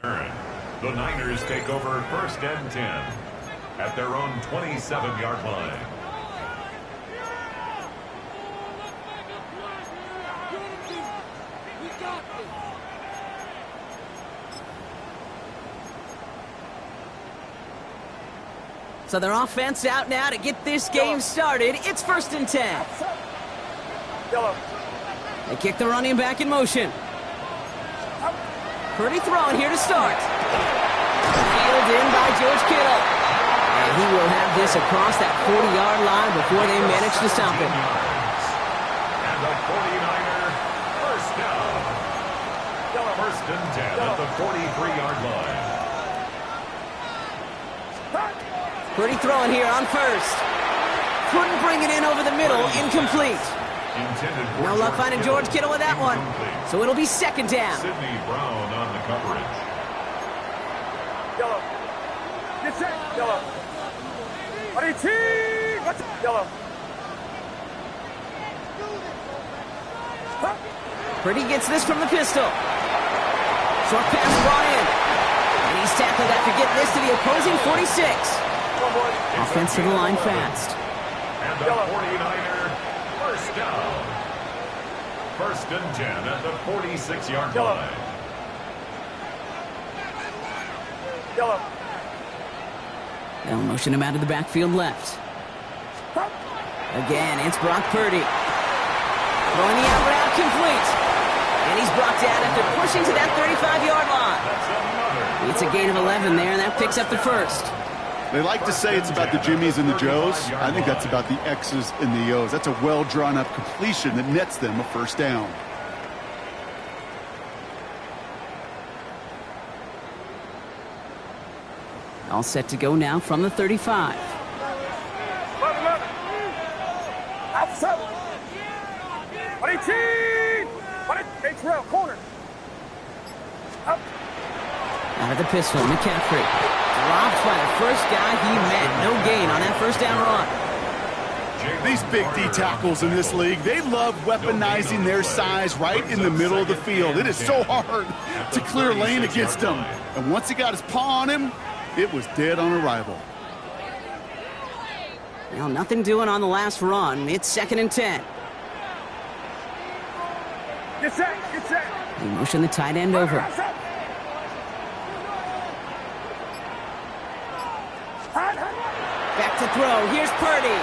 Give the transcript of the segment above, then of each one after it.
The Niners take over first and 10 at their own 27-yard line. So their offense out now to get this game started. It's first and 10. They kick the running back in motion. Purdy throwing here to start. Fielded in by George Kittle. And he will have this across that 40-yard line before they manage to stop him. And the 49er first down. First and 10 at the 43-yard line. Purdy throwing here on first. Couldn't bring it in over the middle. Incomplete. No luck finding George Kittle with that one. So it'll be second down. Sidney Brown on the coverage. Yellow. Get set. Yellow. Yellow. Purdy gets this from the pistol. Short pass brought in. And he's tackled after getting this to the opposing 46. Offense to the line fast. And the 49er first down. First and 10 at the 46-yard line. Yellow. They'll motion him out of the backfield left. Again, it's Brock Purdy. Throwing the out route complete. And he's brought down after pushing to that 35-yard line. It's a gain of 11 there, and that picks up the first. They like to say it's about the Jimmies and the Joes. I think that's about the X's and the O's. That's a well-drawn-up completion that nets them a first down. All set to go now from the 35. Outside. 18. H-Rail, corner. Up. Out of the pistol, McCaffrey. Dropped by the first guy he met. No gain on that first down run. These big D tackles in this league, they love weaponizing their size right in the middle of the field. It is so hard to clear lane against them. And once he got his paw on him, it was dead on arrival. Well, nothing doing on the last run. It's second and 10. Get set. Get set. They motion the tight end over. Back to throw. Here's Purdy.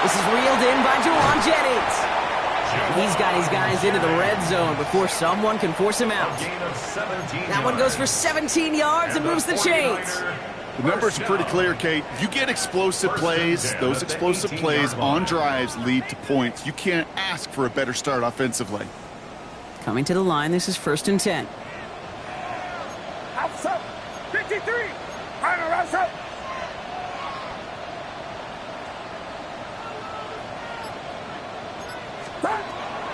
This is reeled in by Jauan Jennings. He's got his guys into the red zone before someone can force him out. That one goes for 17 yards and moves the chains. The numbers are pretty clear, Kate. You get explosive plays. Those explosive plays on drives lead to points. You can't ask for a better start offensively. Coming to the line, this is first and 10. Outside. 53. Final outside.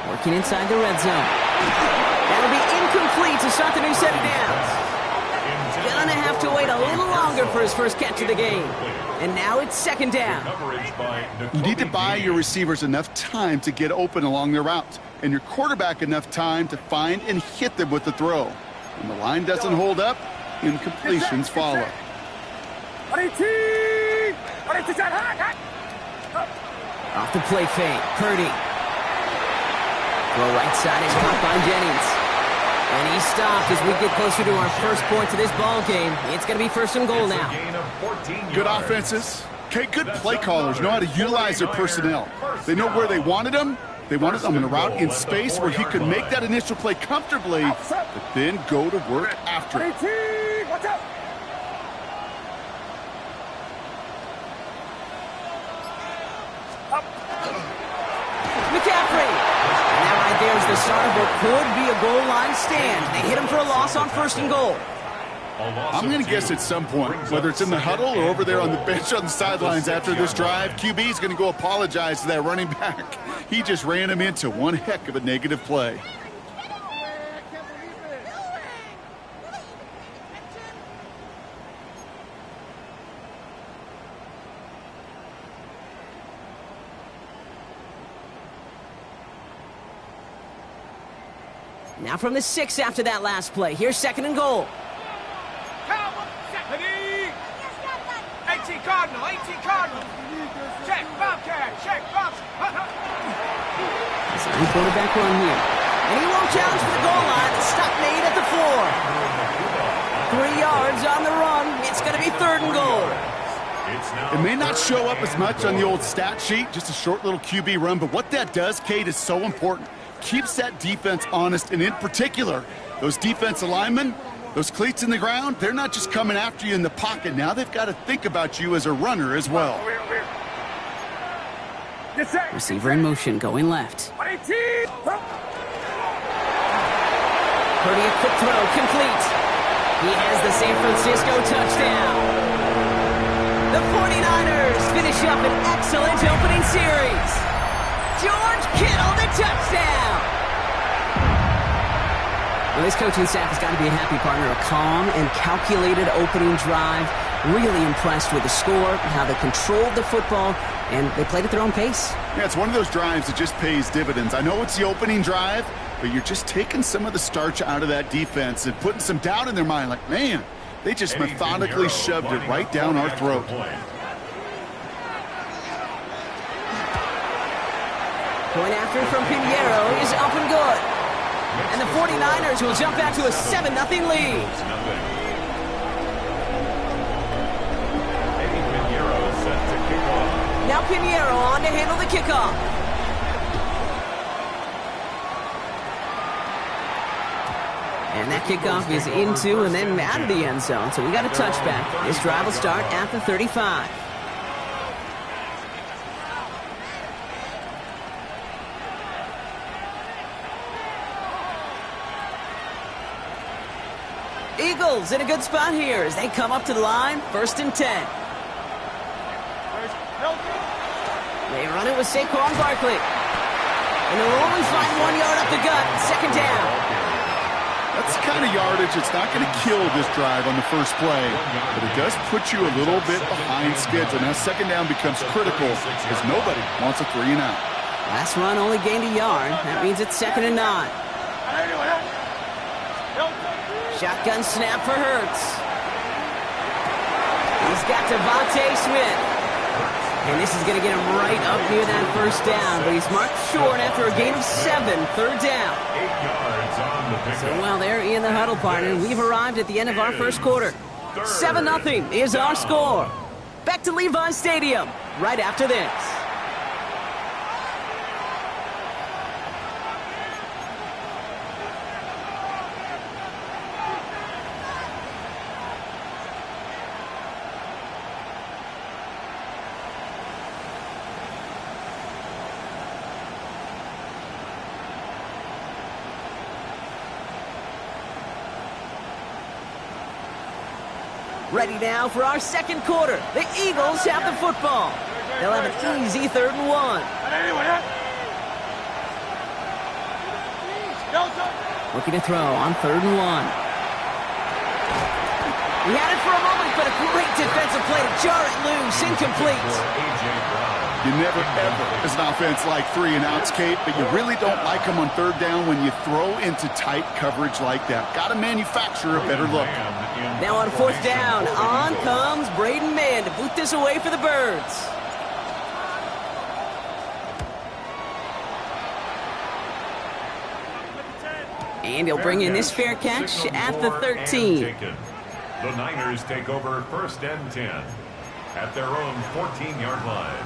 Working inside the red zone. That'll be incomplete to start the new set of downs. Gonna have to wait a little longer for his first catch of the game. And now it's second down. You need to buy your receivers enough time to get open along their route, and your quarterback enough time to find and hit them with the throw. When the line doesn't hold up, incompletions follow. Off the play fake, Purdy. Throw right side is caught by Jennings. And he stopped as we get closer to our first point to this ball game. It's going to be first and goal now. Good offenses. Okay, good play callers know how to utilize their personnel. They know where they wanted them. They wanted them in a route in space where he could make that initial play comfortably, but then go to work after it. Watch out. McCaffrey. And that right there is the start of what could be a goal line stand. They hit him for a loss on first and goal. I'm going to guess at some point, whether it's in the huddle or over there on the bench on the sidelines after this drive, QB is going to go apologize to that running back. He just ran him into one heck of a negative play. Now from the 6 after that last play. Here's 2nd and goal. 18 Cardinal, 18 Cardinal. Check, Bobcat, check, Bobcat. Design quarterback run here. And he won't challenge for the goal line. The stop made at the 4. 3 yards on the run. It's going to be 3rd and goal. It may not show up as much on the old stat sheet, just a short little QB run, but what that does, Kate, is so important. Keeps that defense honest, and in particular, those defensive linemen, those cleats in the ground, they're not just coming after you in the pocket. Now they've got to think about you as a runner as well. Receiver in motion, going left. 18. Purdy, a quick throw, complete. He has the San Francisco touchdown. The 49ers finish up an excellent opening series. George Kittle, the touchdown. Well, this coaching staff has got to be a happy partner. A calm and calculated opening drive. Really impressed with the score, how they controlled the football, and they played at their own pace. Yeah, it's one of those drives that just pays dividends. I know it's the opening drive, but you're just taking some of the starch out of that defense and putting some doubt in their mind. Like, man, they just methodically shoved it right down our throat. Point after from Pinheiro is up and good. And the 49ers will jump back to a 7-0 lead. Now Pinheiro on to handle the kickoff. And that kickoff is into and then out of the end zone. So we got a touchback. This drive will start at the 35. Eagles in a good spot here as they come up to the line. 1st and 10. They run it with Saquon Barkley. And they'll only find 1 yard up the gut. 2nd down. That's the kind of yardage that's not going to kill this drive on the first play, but it does put you a little bit behind schedule. Now 2nd down becomes critical because nobody wants a 3 and out. Last run only gained a yard. That means it's 2nd and 9. Shotgun snap for Hurts. He's got Devontae Smith. And this is going to get him right up near that 1st down. But he's marked short after a gain of 7. 3rd down. 8 yards on the pickup. So while they're in the huddle, partner, we've arrived at the end of our first quarter. 7-0 is our score. Back to Levi's Stadium right after this. Ready now for our 2nd quarter. The Eagles have the football. They'll have an easy 3rd and 1. Looking to throw on 3rd and 1. He had it for a moment, but a great defensive play to jar it loose. Incomplete. You never, ever, as an offense, like 3 and outs, Kate, but you really don't like them on 3rd down when you throw into tight coverage like that. Got to manufacture a better look. Now on 4th down, on comes Braden Mann to boot this away for the Birds. And he'll bring in this fair catch at the 13. The Niners take over 1st and 10 at their own 14-yard line.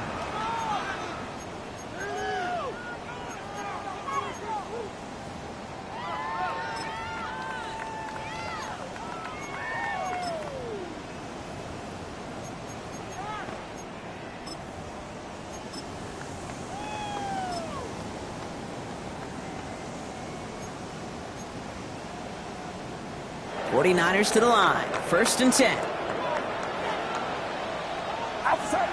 Niners to the line. 1st and 10. Outside.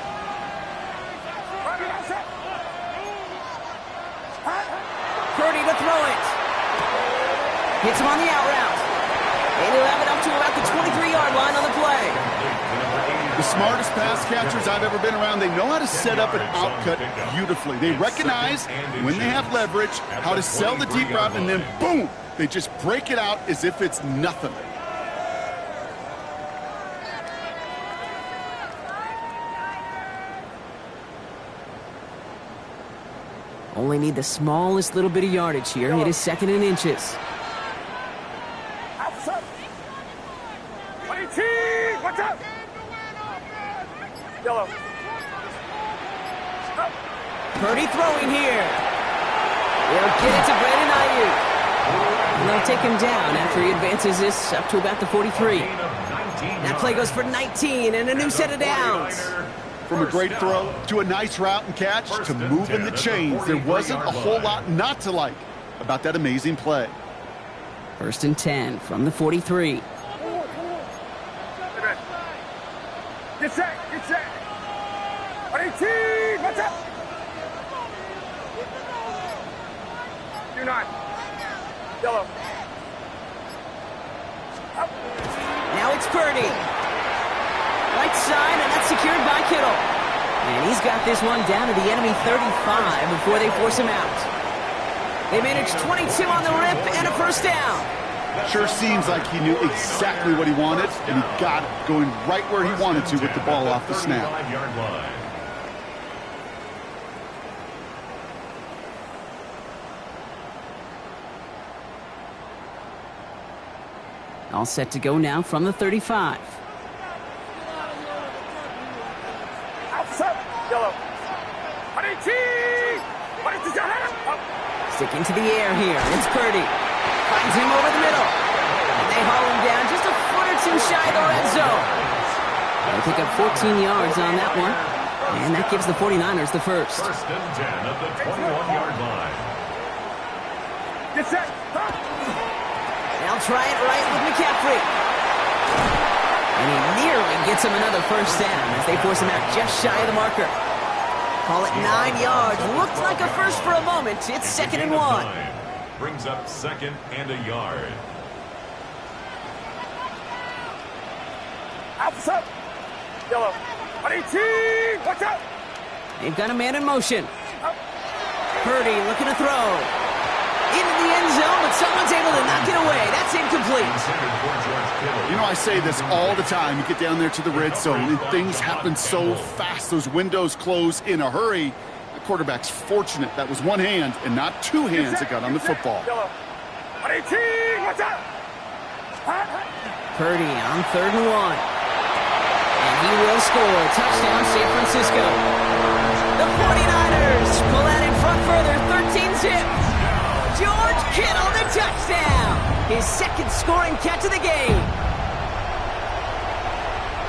Purdy to throw it. Hits him on the out route. And he'll have it up to about the 23-yard line on the play. The smartest pass catchers I've ever been around, they know how to set up an outcut beautifully. They recognize when they have leverage, how to sell the deep route, and then boom, they just break it out as if it's nothing. Only need the smallest little bit of yardage here. It is 2nd and inches. Watch out! Yellow. Purdy throwing here. They'll get it to Brandon Ayuk. And they'll take him down after he advances this up to about the 43. That play goes for 19 and a new set of downs. From a great throw to a nice route and catch to moving the chains, there wasn't a whole lot not to like about that amazing play. 1st and 10 from the 43. Get set! Get set! 18! Watch out! Do not. Yellow. Up. Now it's Purdy. Right side, and that's secured by Kittle. And he's got this one down to the enemy 35 before they force him out. They managed 22 on the rip and a 1st down. Sure seems like he knew exactly what he wanted, and he got it, going right where he wanted to with the ball off the snap. All set to go now from the 35. Outside. Yellow. 18! Sticking to the air here. It's Purdy. Finds him over the middle. And they haul him down just a foot or two shy of the red zone. They pick up 14 yards on that one. And that gives the 49ers the first. 1st and 10 at the 21-yard line. Get set. They'll try it right with McCaffrey. And he nearly gets him another 1st down as they force him out just shy of the marker. Call it 9 yards. Looked like a first for a moment. It's 2nd and 1. Brings up 2nd and a yard. Outside. Yellow. 18! Watch out! They've got a man in motion. Purdy looking to throw. Into the end zone, but someone's able to knock it away. That's incomplete. You know, I say this all the time. You get down there to the red zone, and things happen so fast. Those windows close in a hurry. The quarterback's fortunate that was one hand and not two hands that got on the football. 18! Watch out! Purdy on 3rd and 1. And he will score. Touchdown, San Francisco. The 49ers pull out in front further, 13-zip. George Kittle, the touchdown. His 2nd scoring catch of the game.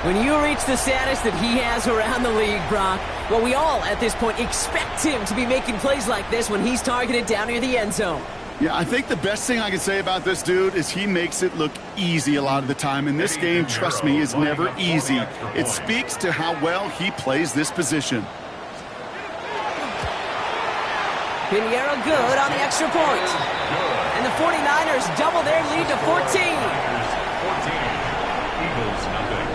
When you reach the status that he has around the league, Brock, well, we all at this point expect him to be making plays like this when he's targeted down near the end zone. Yeah, I think the best thing I can say about this dude is he makes it look easy a lot of the time. And this game, trust me, is never easy. It speaks to how well he plays this position. Pinheiro good on the extra point. And the 49ers double their lead to 14. 14. Eagles nothing.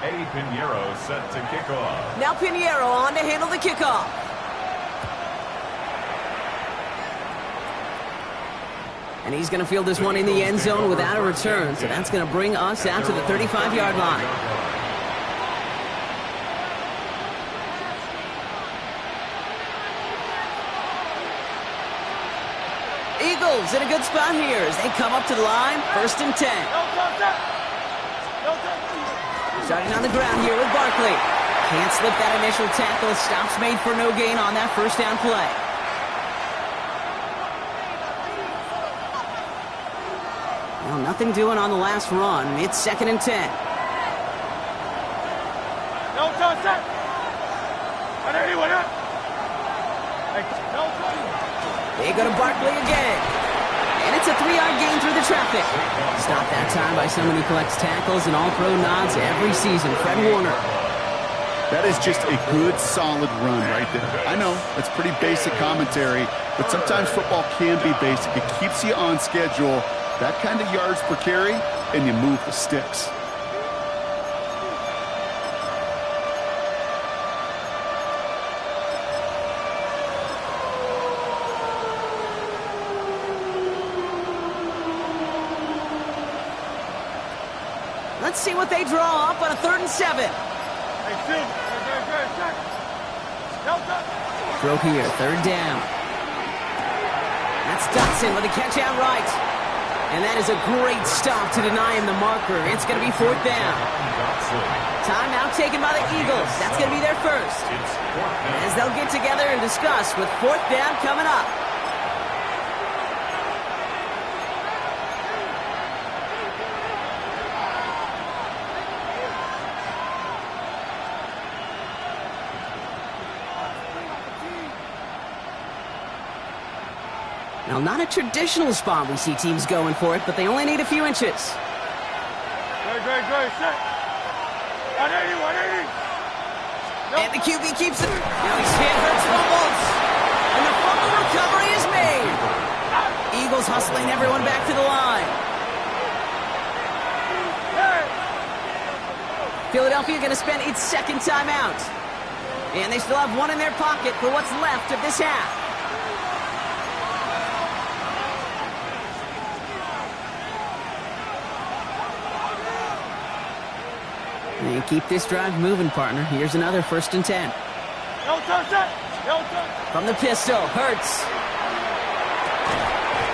Eddie Pinheiro set to kick off. Now Pinheiro on to handle the kickoff. And he's going to field this one in the end zone without a return. So that's going to bring us out to the 35-yard line. Eagles in a good spot here as they come up to the line. 1st and 10. Starting on the ground here with Barkley. Can't slip that initial tackle. Stops made for no gain on that 1st down play. Well, nothing doing on the last run. It's 2nd and 10. They go to Barkley again. And it's a 3-yard gain through the traffic. Stopped that time by someone who collects tackles and all-pro nods every season, Fred Warner. That is just a good, solid run right there. I know, that's pretty basic commentary, but sometimes football can be basic. It keeps you on schedule, that kind of yards per carry, and you move the sticks. Let's see what they draw up on a 3rd and 7. Throw here, 3rd down. That's Dotson with a catch out right. And that is a great stop to deny him the marker. It's going to be 4th down. Timeout taken by the Eagles. That's going to be their first. As they'll get together and discuss with 4th down coming up. Now, not a traditional spot we see teams going for it, but they only need a few inches. Good. Set. 180. And the QB keeps it. Now he's hit, Hurts fumbles. And the fumble recovery is made. Eagles hustling everyone back to the line. Philadelphia going to spend its 2nd timeout. And they still have one in their pocket for what's left of this half. And keep this drive moving, partner. Here's another 1st and 10. From the pistol, Hurts.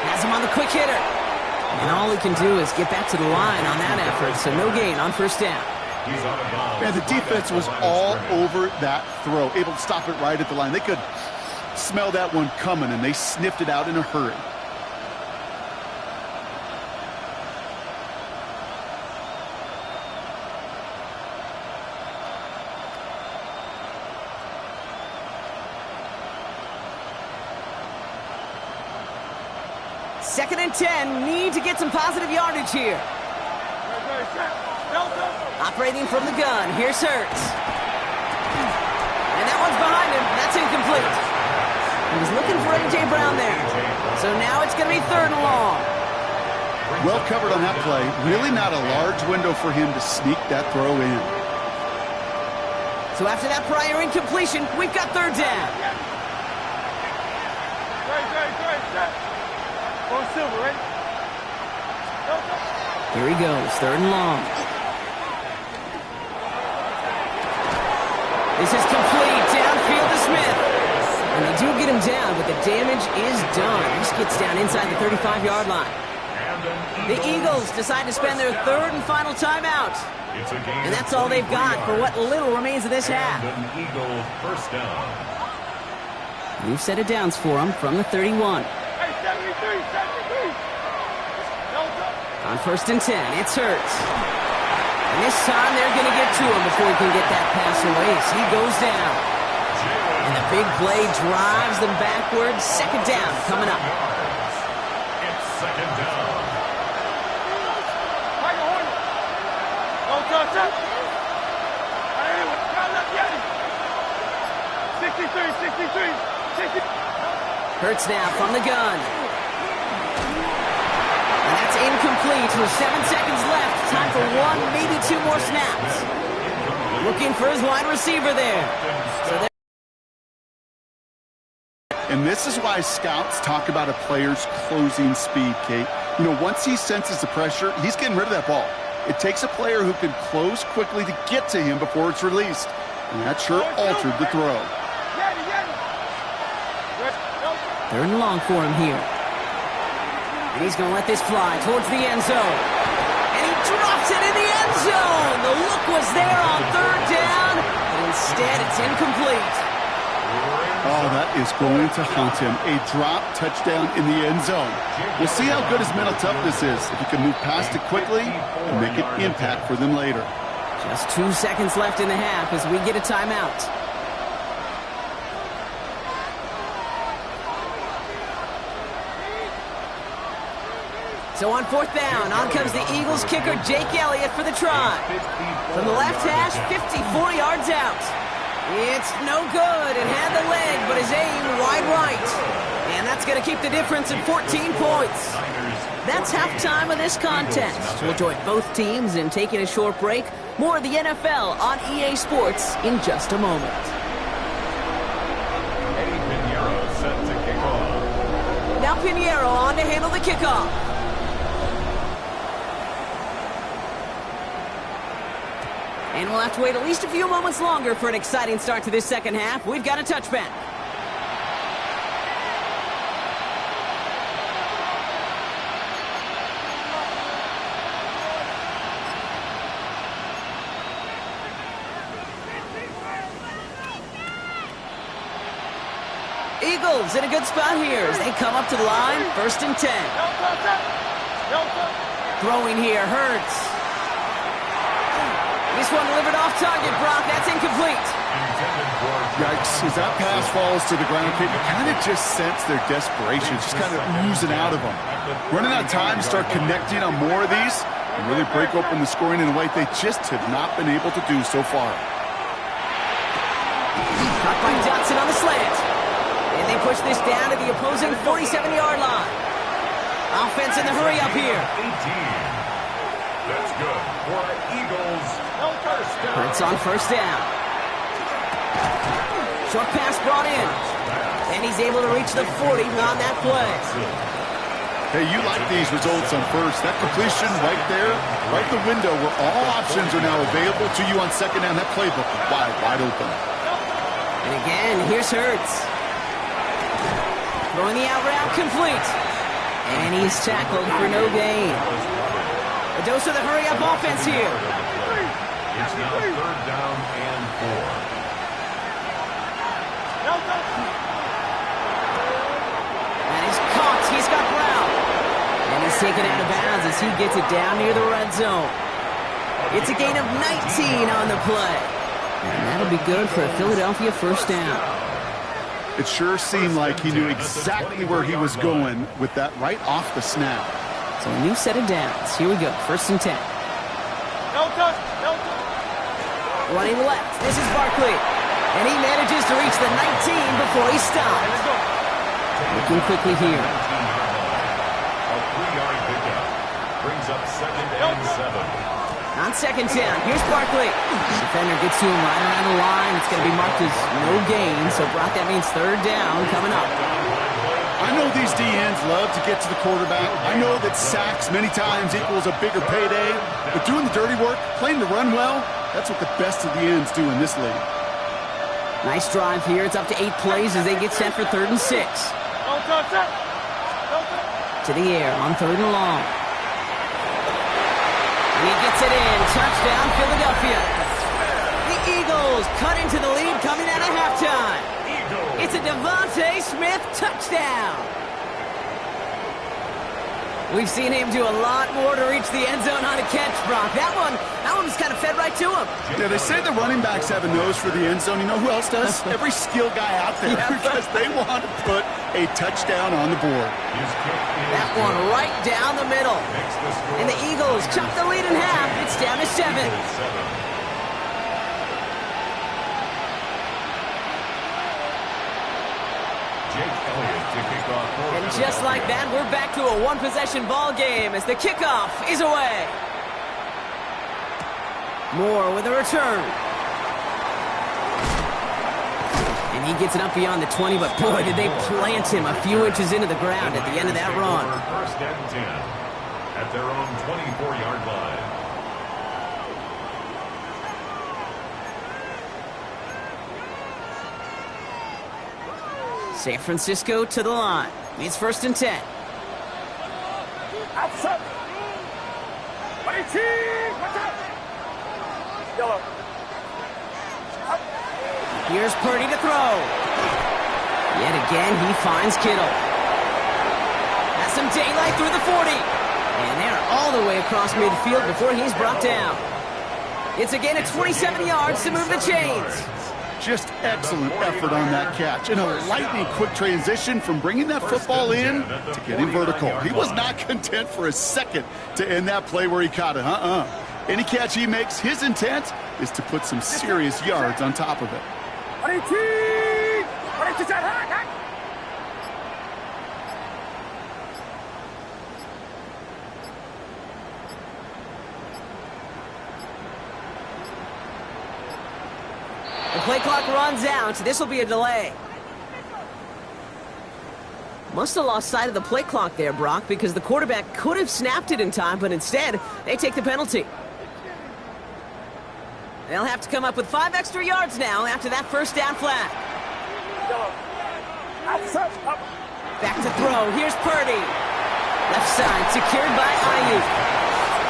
Has him on the quick hitter. And all he can do is get back to the line on that effort, so no gain on 1st down. Man, the defense was all over that throw, able to stop it right at the line. They could smell that one coming, and they sniffed it out in a hurry. Second and 10, need to get some positive yardage here. Operating from the gun, here's Hurts. And that one's behind him, that's incomplete. He was looking for A.J. Brown there. So now it's going to be 3rd and long. Well covered on that play. Really not a large window for him to sneak that throw in. So after that prior incompletion, we've got 3rd down. Here he goes, 3rd and long. This is complete, downfield to Smith. And they do get him down, but the damage is done. This gets down inside the 35-yard line. The Eagles decide to spend their 3rd and final timeout. And that's all they've got for what little remains of this half. New set of downs for them from the 31. On 1st and 10, it's Hurts. And this time they're going to get to him before he can get that pass away as he goes down. And the big play drives them backwards. 2nd down coming up. It's 2nd down. 63. Hurts now from the gun. And that's incomplete with 7 seconds left. Time for 1, maybe 2 more snaps. Looking for his wide receiver there. And this is why scouts talk about a player's closing speed, Kate. You know, once he senses the pressure, he's getting rid of that ball. It takes a player who can close quickly to get to him before it's released. And that sure altered the throw. 3rd and long for him here. And he's going to let this fly towards the end zone. And he drops it in the end zone. The look was there on 3rd down, but instead it's incomplete. Oh, that is going to haunt him. A drop touchdown in the end zone. We'll see how good his mental toughness is, if he can move past it quickly and make an impact for them later. Just 2 seconds left in the half as we get a timeout. So on fourth down, on comes the Eagles kicker, Jake Elliott, for the try. From the left hash, 54 yards out. It's no good. It had the leg, but his aim wide right. And that's going to keep the difference at 14 points. That's halftime of this contest. We'll join both teams in taking a short break. More of the NFL on EA Sports in just a moment. Eddie Pinheiro set to kick off. Now Pinheiro on to handle the kickoff. And we'll have to wait at least a few moments longer for an exciting start to this second half. We've got a touchback. Eagles in a good spot here as they come up to the line. 1st and 10. Throwing here, Hurts. This one delivered off target, Brock. That's incomplete. Yikes. As that pass falls to the ground, you kind of just sense their desperation, just kind of oozing out of them. Running out of time to start connecting on more of these and really break open the scoring in a way they just have not been able to do so far. Caught by Johnson on the slant. And they push this down to the opposing 47-yard line. Offense in the hurry up here. 18. That's good for Eagles. First down. Hurts on 1st down. Short pass brought in. And he's able to reach the 40 on that play. Hey, you like these results on first. That completion right there, right the window where all options are now available to you on 2nd down. That playbook is wide open. And again, here's Hurts. Throwing the out route complete. And he's tackled for no gain. A dose of the hurry-up offense here. It's now 3rd down and 4. And he's caught. He's got Brown. And he's taken out of bounds as he gets it down near the red zone. It's a gain of 19 on the play. And that'll be good for a Philadelphia 1st down. It sure seemed like he knew exactly where he was going with that right off the snap. So a new set of downs. Here we go. 1st and 10. Running left. This is Barkley. And he manages to reach the 19 before he stops. Looking quickly here. A 3-yard pickup. Brings up 2nd and 7. On 2nd down. Here's Barkley. Defender gets to him right around the line. It's going to be marked as no gain. So, Brock, that means 3rd down coming up. I know these DNs love to get to the quarterback. I know that sacks many times equals a bigger payday. But doing the dirty work, playing the run well, that's what the best of the ends do in this league. Nice drive here. It's up to 8 plays as they get set for 3rd and 6. To the air on 3rd and long. And he gets it in. Touchdown, Philadelphia. The Eagles cut into the lead coming out of halftime. It's a Devontae Smith touchdown. We've seen him do a lot more to reach the end zone on a catch, Brock. That one was kind of fed right to him. Yeah, they say the running backs have a nose for the end zone. You know who else does? Every skill guy out there, because they want to put a touchdown on the board. That one right down the middle. And the Eagles chop the lead in half. It's down to 7. And just like that, we're back to a one-possession ball game as the kickoff is away. Moore with a return. And he gets it up beyond the 20, but boy, did they plant him a few inches into the ground at the end of that run. 1st and 10 at their own 24-yard line. San Francisco to the line. It's 1st and 10. Outside. Here's Purdy to throw. Yet again, he finds Kittle. Has some daylight through the 40. And they're all the way across midfield before he's brought down. It's a gain of 27 yards to move the chains. Just excellent effort on that catch. And a lightning quick transition from bringing that football in to getting vertical. He was not content for a second to end that play where he caught it. Any catch he makes, his intent is to put some serious yards on top of it. The play clock runs out. This will be a delay. Must have lost sight of the play clock there, Brock, because the quarterback could have snapped it in time, but instead, they take the penalty. They'll have to come up with 5 extra yards now after that first down flag. Back to throw. Here's Purdy. Left side, secured by Ayuk.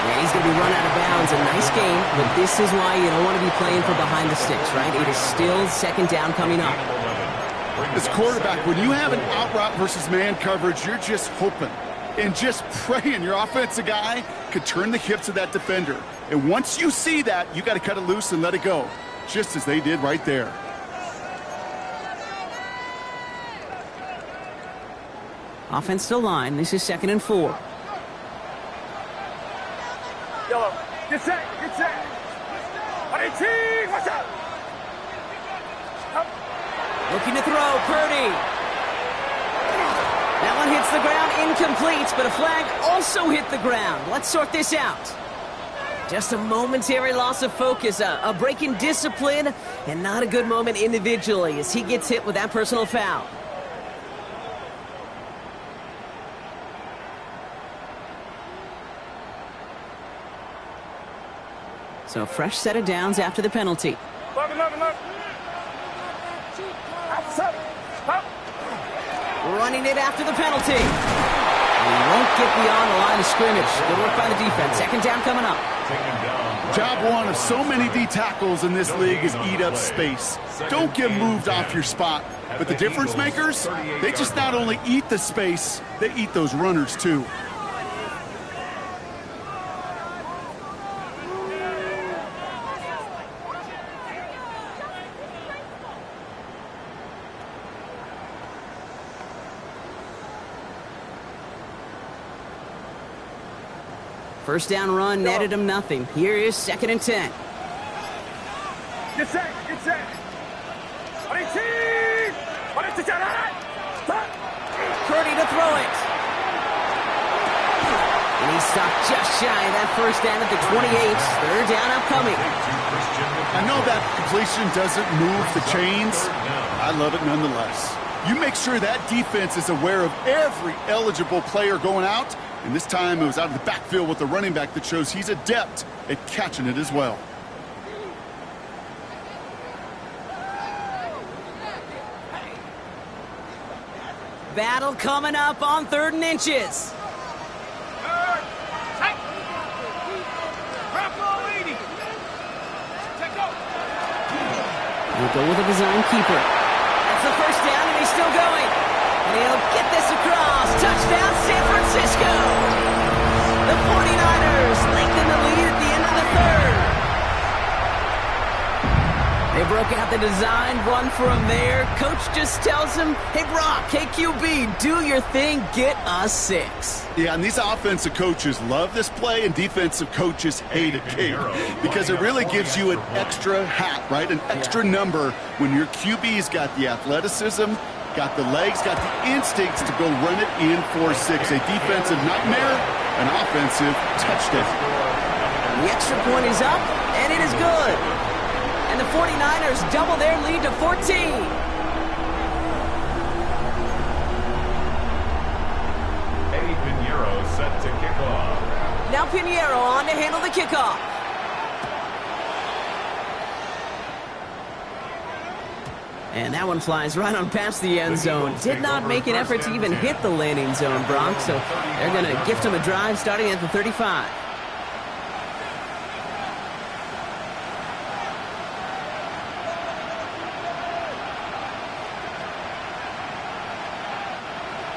Yeah, he's going to be run out of bounds. A nice game, but this is why you don't want to be playing for behind the sticks, right? It is still second down coming up. As quarterback, when you have an out route versus man coverage, you're just hoping and just praying your offensive guy could turn the hips of that defender. And once you see that, you got to cut it loose and let it go, just as they did right there. Offensive line. This is 2nd and 4. Get set, get set. Watch out. Looking to throw, Purdy. That one hits the ground, incomplete, but a flag also hit the ground. Let's sort this out. Just a momentary loss of focus, a break in discipline, and not a good moment individually as he gets hit with that personal foul. So fresh set of downs after the penalty. Running it after the penalty. He won't get beyond the line of scrimmage. Good work by the defense. 2nd down coming up. Job one of so many D tackles in this league is eat up space. Don't get moved off your spot. But the difference makers, they just not only eat the space, they eat those runners too. First down run netted him nothing. Here is 2nd and 10. Get set, get set. Purdy to throw it. And he stopped just shy of that first down at the 28. 3rd down upcoming. I know that completion doesn't move the chains. I love it nonetheless. You make sure that defense is aware of every eligible player going out. And this time it was out of the backfield with the running back that shows he's adept at catching it as well. Battle coming up on 3rd and inches. We'll go with a design keeper. That's the first down, and he's still going. And he'll get this across. Touchdown, San Francisco. The 49ers lengthen the lead at the end of the 3rd. They broke out the design, run for him there. Coach just tells him, hey, Brock, hey, QB, do your thing, get us 6. Yeah, and these offensive coaches love this play, and defensive coaches hate it, Kate, because it really gives you an extra hat, right? An extra number when your QB's got the athleticism, got the legs, got the instincts to go run it in 4-6. A defensive nightmare, an offensive touchdown. The extra point is up, and it is good. And the 49ers double their lead to 14. Eddie Pinheiro set to kick off. Now Pinheiro on to handle the kickoff. And that one flies right on past the end zone. Did not make an effort to even hit the landing zone, Brock. So they're going to gift him a drive starting at the 35.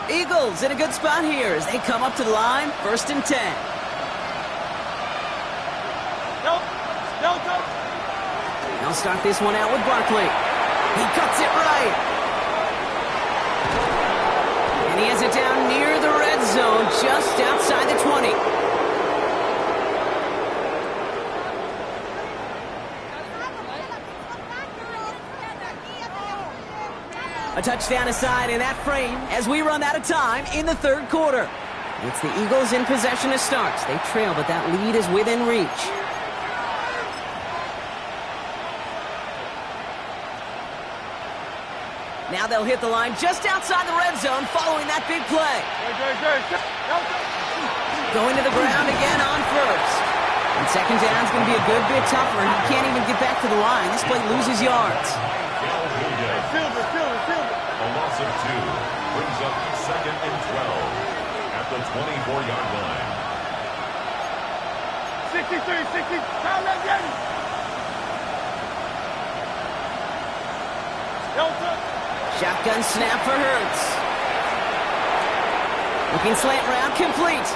Eagles in a good spot here as they come up to the line. 1st and 10. They'll start this one out with Barkley. He cuts it right. And he has it down near the red zone, just outside the 20. A touchdown aside in that frame as we run out of time in the third quarter. It's the Eagles in possession to start. They trail, but that lead is within reach. Now they'll hit the line just outside the red zone following that big play. Going to the ground again on first. And second down's going to be a good bit tougher. He can't even get back to the line. This play loses yards. A loss of 2 brings up second and 12 at the 24-yard line. 63, now let's get it. Shotgun snap for Hurts. Looking slant route, complete.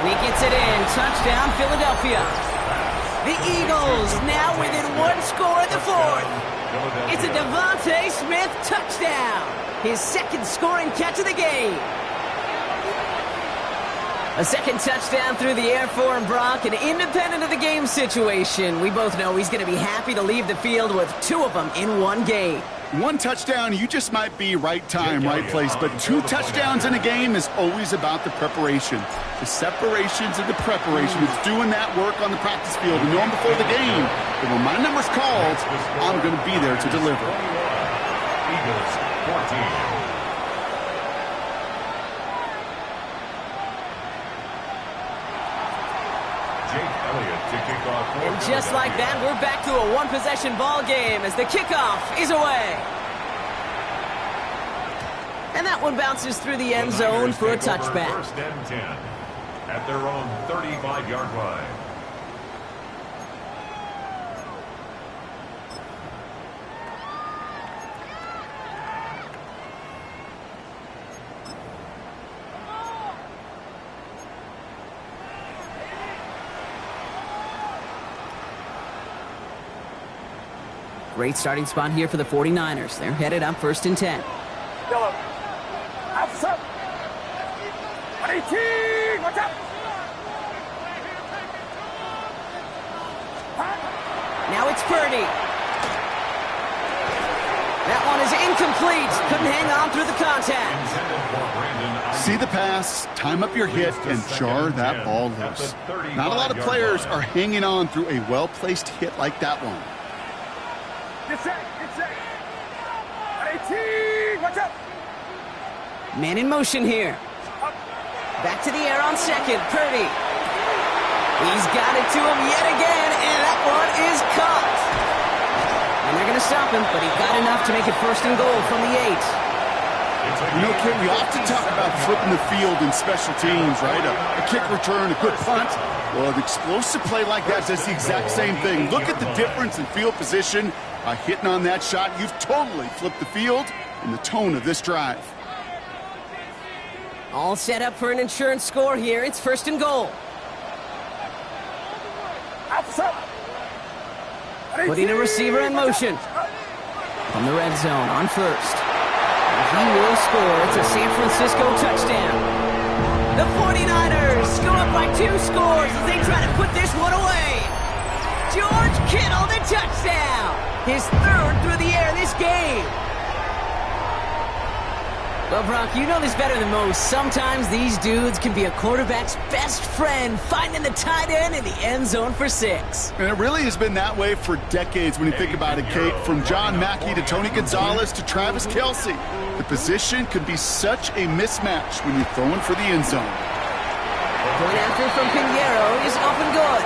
And he gets it in. Touchdown, Philadelphia. The Eagles now within 1 score in the fourth. It's a Devontae Smith touchdown. His second scoring catch of the game. A second touchdown through the air for him, Brock, and independent of the game situation, we both know he's going to be happy to leave the field with 2 of them in one game. 1 touchdown, you just might be right time, right place. But 2 touchdowns in a game is always about the preparation. The separations and the preparation. It's doing that work on the practice field and knowing before the game that when my number's called, I'm going to be there to deliver. Eagles 14. And just like that, we're back to a 1-possession ball game as the kickoff is away. And that one bounces through the end zone for a touchback. First and 10 at their own 35-yard line. Great starting spot here for the 49ers. They're headed up first and 10. Yellow. Outside. 18. Watch out. Now it's Purdy. That one is incomplete. Couldn't hang on through the contact. See the pass, time up your hit, and jar that ball loose. Not a lot of players are hanging on through a well-placed hit like that one. Get set. 18. Watch out. Man in motion here. Back to the air on second. Purdy. He's got it to him yet again, and that one is caught. And they're going to stop him, but he got enough to make it first and goal from the 8. You know, Ken, we often talk about flipping the field in special teams, right? A kick return, a good punt. Well, an explosive play like that does the exact same thing. Look at the difference in field position. By hitting on that shot, you've totally flipped the field and the tone of this drive. All set up for an insurance score here. It's first and goal. Putting a receiver in motion. From the red zone on first. And he will score. It's a San Francisco touchdown. The 49ers go up by 2 scores as they try to put this one away. George Kittle, the touchdown. His 3rd through the air this game. Well, Brock, you know this better than most. Sometimes these dudes can be a quarterback's best friend, finding the tight end in the end zone for 6. And it really has been that way for decades when you think about it, Kate. From John Mackey to Tony Gonzalez to Travis Kelce. The position could be such a mismatch when you're throwing for the end zone. Going after from Pinheiro is up and good.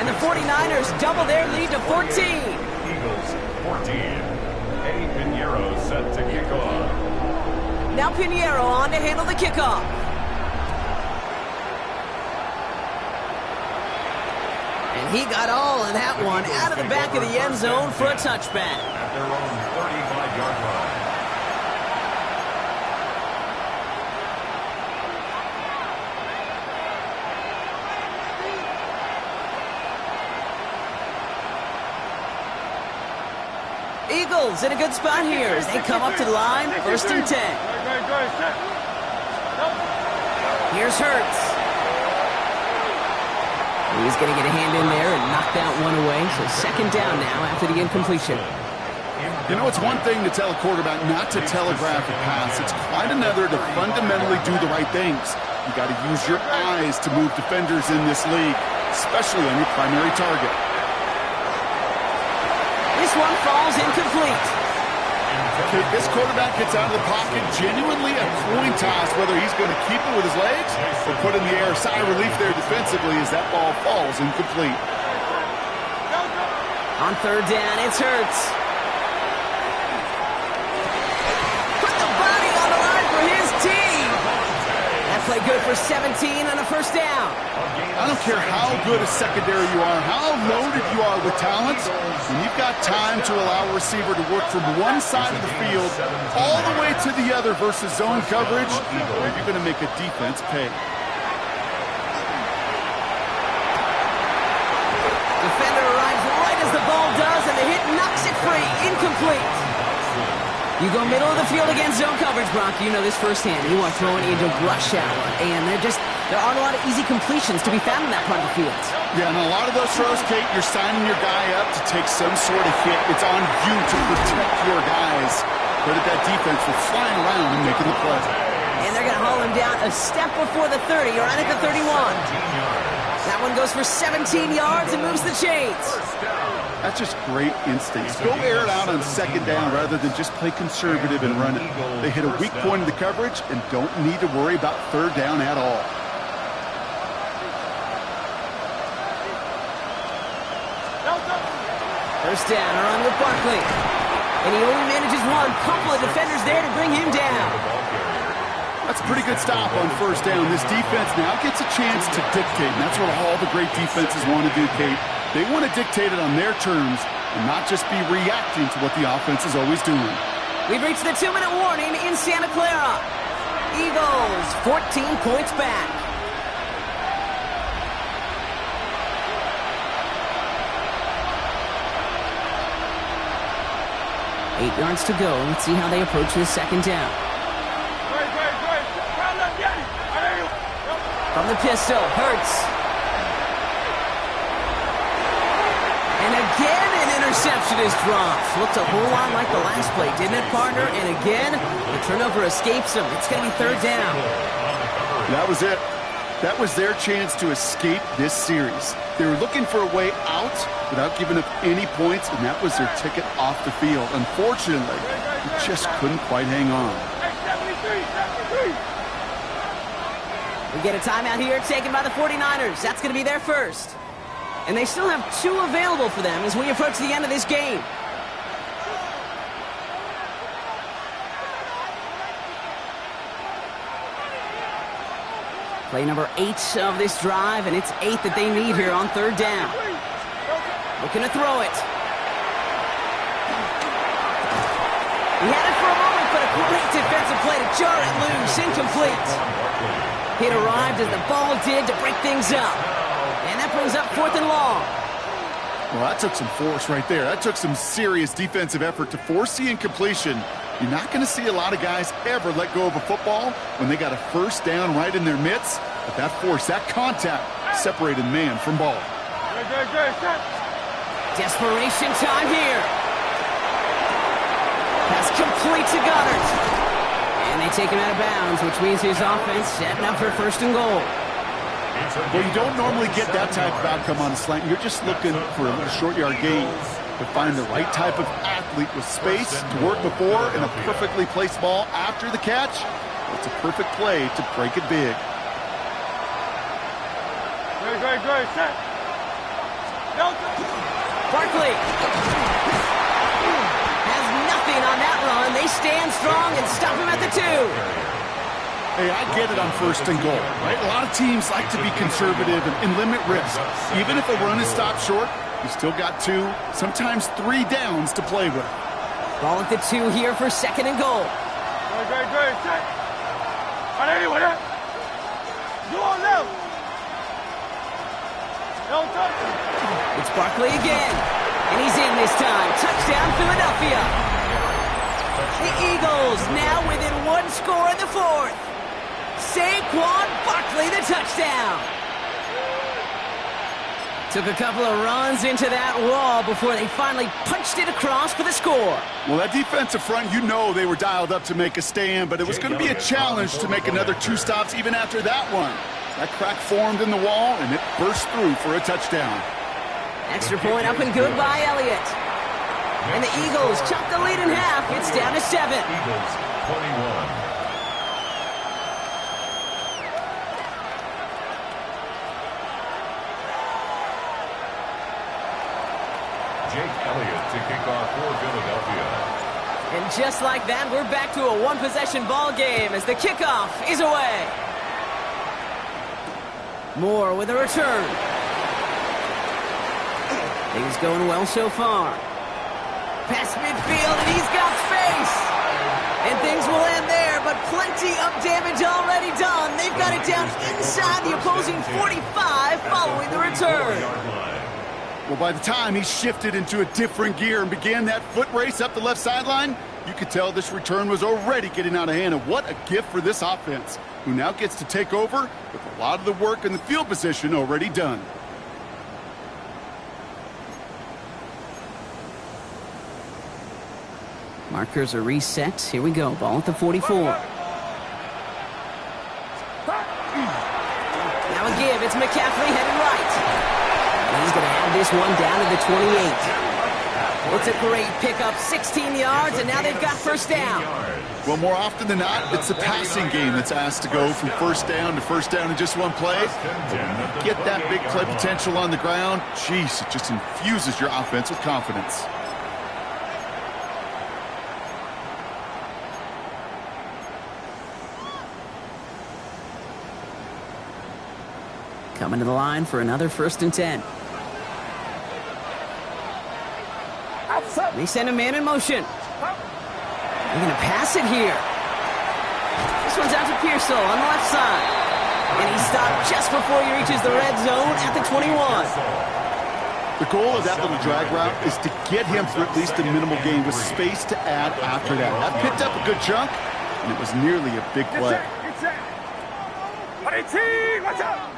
And the 49ers double their lead to 14. Eagles 14. Eddie Pinheiro set to kick off. Now Pinheiro on to handle the kickoff. And he got all of that one out of the back of the end zone for a touchback. At their own 35-yard line. Eagles in a good spot here as they come up to the line, 1st and 10. Here's Hurts. He's going to get a hand in there and knock that one away. So 2nd down now after the incompletion. You know, it's one thing to tell a quarterback not to telegraph a pass. It's quite another to fundamentally do the right things. You got to use your eyes to move defenders in this league, especially on your primary target. This one falls incomplete. Okay, this quarterback gets out of the pocket, genuinely a coin toss whether he's going to keep it with his legs or put in the air. Sigh of relief there defensively as that ball falls incomplete. On 3rd down, it's Hurts. Put the body on the line for his team. That play good for 17 on a 1st down. I don't care how good a secondary you are, how loaded you are with talent, when you've got time to allow a receiver to work from one side of the field all the way to the other versus zone coverage, you're going to make a defense pay. Defender arrives right as the ball does, and the hit knocks it free. Incomplete. You go middle of the field against zone coverage, Brock. You know this firsthand. You are throwing into rush hour, and there aren't a lot of easy completions to be found in that part of the field. Yeah, and a lot of those throws, Kate, you're signing your guy up to take some sort of hit. It's on you to protect your guys. Credit that defense for flying around and making the play. And they're going to haul him down a step before the 30, or right at the 31. That one goes for 17 yards and moves the chains. That's just great instincts. Go air it out on 2nd down rather than just play conservative and run it. They hit a weak point in the coverage and don't need to worry about 3rd down at all. First down, run with Barkley. And he only manages one. Couple of defenders there to bring him down. That's a pretty good stop on 1st down. This defense now gets a chance to dictate, and that's what all the great defenses want to do, Kate. They want to dictate it on their terms and not just be reacting to what the offense is always doing. We've reached the 2-minute warning in Santa Clara. Eagles, 14 points back. Eight yards to go. Let's see how they approach this 2nd down. From the pistol, Hurts. And again, an interception is dropped. Looked a whole lot like the last play, didn't it, partner? And again, the turnover escapes him. It's going to be 3rd down. That was it. That was their chance to escape this series. They were looking for a way out without giving up any points, and that was their ticket off the field. Unfortunately, they just couldn't quite hang on. We get a timeout here taken by the 49ers. That's going to be their first. And they still have 2 available for them as we approach the end of this game. Play number 8 of this drive, and it's 8 that they need here on 3rd down. Looking to throw it. He had it for a moment, but a great defensive play to jar it loose. Incomplete. It arrived as the ball did to break things up. And that brings up 4th and long. Well, that took some force right there. That took some serious defensive effort to force the incompletion. You're not going to see a lot of guys ever let go of a football when they got a 1st down right in their midst. But that force, that contact, separated man from ball. Desperation time here. Pass complete to Goddard. And they take him out of bounds, which means his offense setting up for 1st and goal. Well, you don't normally get that type of outcome on a slant. You're just looking for a short yard gain. To find the right type of athlete with space to work before and a perfectly placed ball after the catch, it's a perfect play to break it big. Good, set. Barkley has nothing on that run. They stand strong and stop him at the 2. Hey, I get it on 1st and goal, right? A lot of teams like to be conservative and limit risk. Even if a run is stopped short, you still got 2, sometimes 3 downs to play with. Ball at the 2 here for 2nd and goal. Good, set. It's Barkley again. And he's in this time. Touchdown, Philadelphia. The Eagles now within one score in the fourth. Saquon Barkley, the touchdown. Took a couple of runs into that wall before they finally punched it across for the score. Well, that defensive front, you know they were dialed up to make a stand, but it was going to be a challenge to make another 2 stops even after that one. That crack formed in the wall, and it burst through for a touchdown. Extra point up and good by Elliott. And the Eagles chop the lead in half. It's down to 7. Eagles 21. Jake Elliott to kick off for Philadelphia. And just like that, we're back to a one-possession ball game as the kickoff is away. Moore with a return. Things going well so far. Past midfield, and he's got space. And things will end there, but plenty of damage already done. They've got it down inside the opposing 45 following the return. Well, by the time he shifted into a different gear and began that foot race up the left sideline, you could tell this return was already getting out of hand. And what a gift for this offense, who now gets to take over with a lot of the work in the field position already done. Markers are reset. Here we go. Ball at the 44. Now a give. It's McCaffrey heading right. He's going to have this one down to the 28. It's a great pickup, 16 yards, and now they've got first down. Well, more often than not, it's the passing game that's asked to go from first down to first down in just one play. Get that big play potential on the ground, geez, it just infuses your offense with confidence. Coming to the line for another 1st and 10. They send a man in motion. They're going to pass it here. This one's out to Pearsall on the left side. And he stopped just before he reaches the red zone at the 21. The goal of that little drag route is to get him for at least a minimal gain with space to add after that. That picked up a good chunk, and it was nearly a big play. Watch out!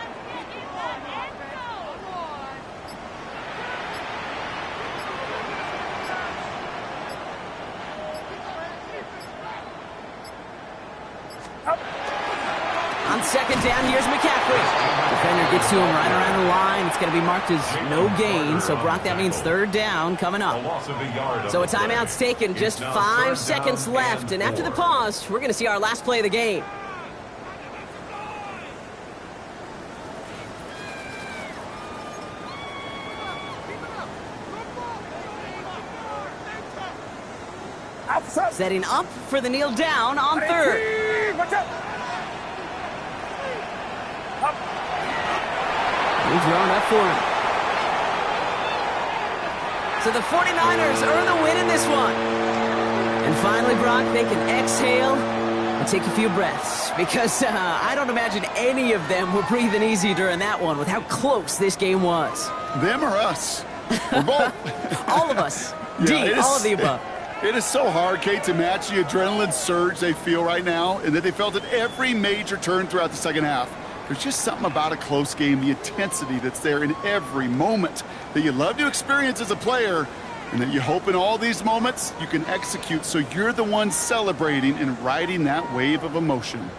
On 2nd down, here's McCaffrey. Defender gets to him right around the line. It's going to be marked as no gain, so Brock, that means 3rd down coming up. So a timeout's taken, just 5 seconds left, and after the pause, we're going to see our last play of the game. Setting up for the kneel down on 3rd. Watch out! He's drawn up for him. So the 49ers earn the win in this one. And finally, Brock, they can exhale and take a few breaths. Because I don't imagine any of them were breathing easy during that one with how close this game was. Them or us? We're both. All of us. Yeah, all of the above. It is so hard, Kate, to match the adrenaline surge they feel right now and that they felt at every major turn throughout the second half. There's just something about a close game, the intensity that's there in every moment that you love to experience as a player, and that you hope in all these moments you can execute so you're the one celebrating and riding that wave of emotion.